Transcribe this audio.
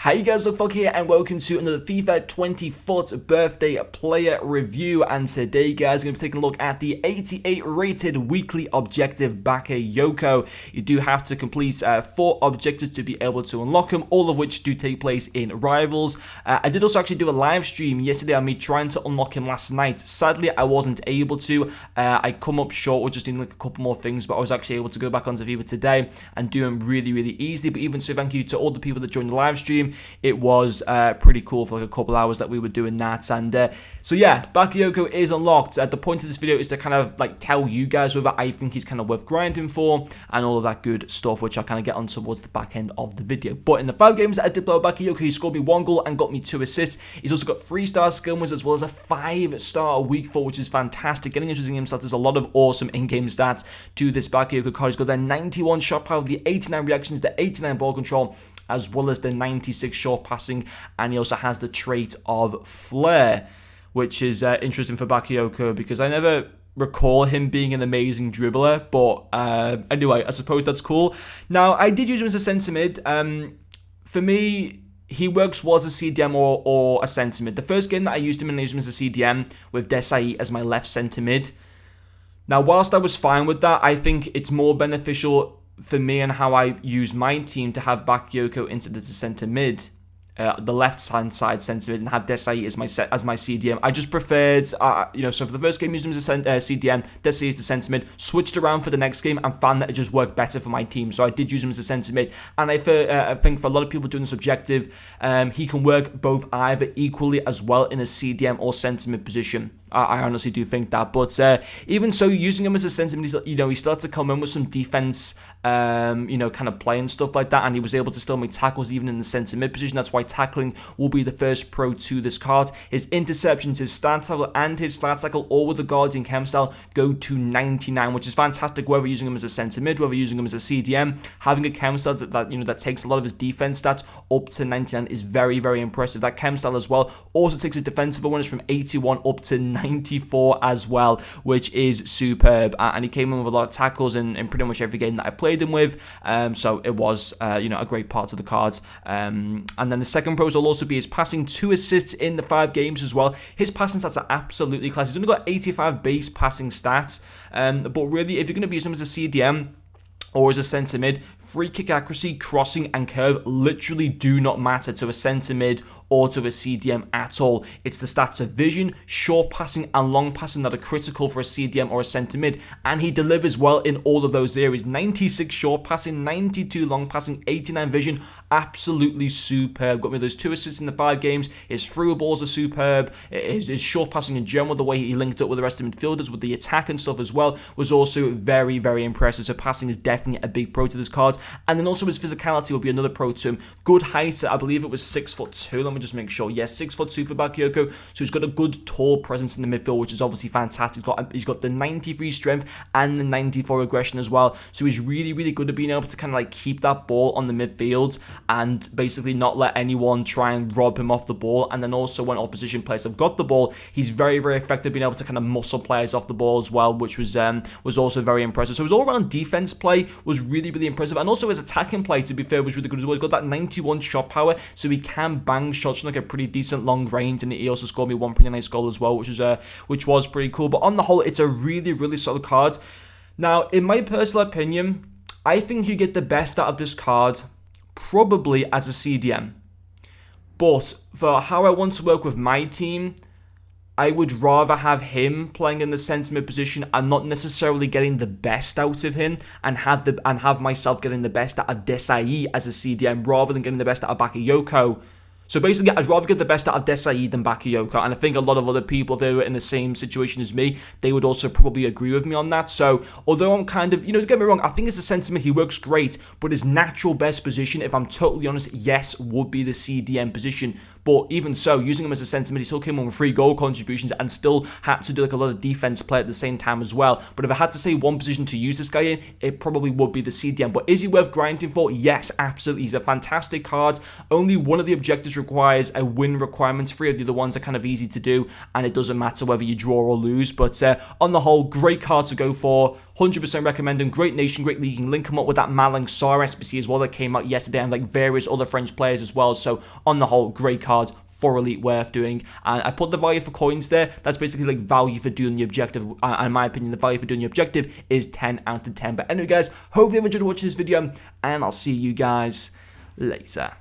Hey guys, Look here and welcome to another FIFA 24th birthday player review. And today guys, we're going to be taking a look at the 88 rated weekly objective Bakayoko. You do have to complete 4 objectives to be able to unlock them, all of which do take place in Rivals. I did also actually do a live stream yesterday on me trying to unlock him last night. Sadly, I wasn't able to. I come up short with just doing like a couple more things, but I was actually able to go back onto FIFA today and do him really easy. But even so, thank you to all the people that joined the live stream. It was pretty cool for like a couple hours that we were doing that. And so yeah, Bakayoko is unlocked. The point of this video is to kind of like tell you guys whether I think he's kind of worth grinding for and all of that good stuff, which I'll kind of get on towards the back end of the video. But in the 5 games that I did play with Bakayoko, he scored me 1 goal and got me 2 assists. He's also got 3-star skill moves as well as a 5-star weak foot, which is fantastic. Getting into in-game stats, there's a lot of awesome in-game stats to this Bakayoko card. He's got the 91 shot power, the 89 reactions, the 89 ball control, as well as the 96 short passing, and he also has the trait of flair, which is interesting for Bakayoko because I never recall him being an amazing dribbler, but anyway, I suppose that's cool. Now, I did use him as a centre mid. For me, he works was a CDM or a centre mid. The first game that I used him in, I used him as a CDM with Desai as my left centre mid. Now, whilst I was fine with that, I think it's more beneficial for me and how I use my team to have Bakayoko into the centre mid, the left-hand side centre mid, and have Desai as my CDM. I just preferred, so for the first game, using him as a CDM, Desai is the centre mid, switched around for the next game, and found that it just worked better for my team. So I did use him as a centre mid, and I think for a lot of people doing this objective, he can work both either equally as well in a CDM or centre mid position. I honestly do think that, but even so, using him as a centre mid, he started to come in with some defense, kind of play and stuff like that, and he was able to still make tackles even in the centre mid position. That's why tackling will be the first pro to this card. His interceptions, his start tackle, and his start tackle, all with the Guardian chem style, go to 99, which is fantastic. Whether using him as a centre mid, whether using him as a CDM, having a chem style that takes a lot of his defense stats up to 99 is very impressive. That chem style as well also takes his defensive awareness from 81 up to 94 as well, which is superb. And he came in with a lot of tackles in pretty much every game that I played him with. So it was, a great part of the cards. And then the second pros will also be his passing, 2 assists in the 5 games as well. His passing stats are absolutely class. He's only got 85 base passing stats. But really, if you're going to be using him as a CDM or as a centre mid, free kick accuracy, crossing, and curve literally do not matter to a centre mid or to a CDM at all. It's the stats of vision, short passing, and long passing that are critical for a CDM or a centre mid, and he delivers well in all of those areas. 96 short passing, 92 long passing, 89 vision, absolutely superb. Got me those 2 assists in the 5 games. His through balls are superb. His short passing in general, the way he linked up with the rest of the midfielders with the attack and stuff as well, was also very impressive. So passing is definitely a big pro to this card. And then also his physicality will be another pro to him. Good height, I believe it was 6'2". Let me just make sure. Yes, 6'2" for Bakayoko. So he's got a good tall presence in the midfield, which is obviously fantastic. He's got the 93 strength and the 94 aggression as well. So he's really good at being able to kind of like keep that ball on the midfield and basically not let anyone try and rob him off the ball. And then also when opposition players have got the ball, he's very effective being able to kind of muscle players off the ball as well, which was also very impressive. So his all-around defense play was really impressive, and also his attacking play, to be fair, was really good as well. He's got that 91 shot power, so he can bang shots from like a pretty decent long range, and he also scored me 1 pretty nice goal as well, which was pretty cool. But on the whole, it's a really solid card. Now, in my personal opinion, I think you get the best out of this card probably as a CDM, but for how I want to work with my team, I would rather have him playing in the centre mid position and not necessarily getting the best out of him, and have myself getting the best out of Desai as a CDM rather than getting the best out of Bakayoko. So basically, I'd rather get the best out of Desai than Bakayoko, and I think a lot of other people, if they were in the same situation as me, they would also probably agree with me on that. So, although I'm kind of, don't get me wrong, I think as a sentiment, he works great, but his natural best position, if I'm totally honest, yes, would be the CDM position. But even so, using him as a sentiment, he still came on with 3 goal contributions and still had to do like a lot of defense play at the same time as well. But if I had to say one position to use this guy in, it probably would be the CDM. But is he worth grinding for? Yes, absolutely. He's a fantastic card. Only one of the objectives requires a win requirement. 3 of the other ones are kind of easy to do, and it doesn't matter whether you draw or lose. But on the whole, great card to go for. 100% recommend him. Great nation, great league. You can link him up with that Malang Sarr SBC as well that came out yesterday, and like various other French players as well. So on the whole, great card. For elite worth doing. And I put the value for coins there. That's basically like value for doing the objective. In my opinion, the value for doing the objective is 10 out of 10. But anyway, guys, hopefully you enjoyed watching this video, and I'll see you guys later.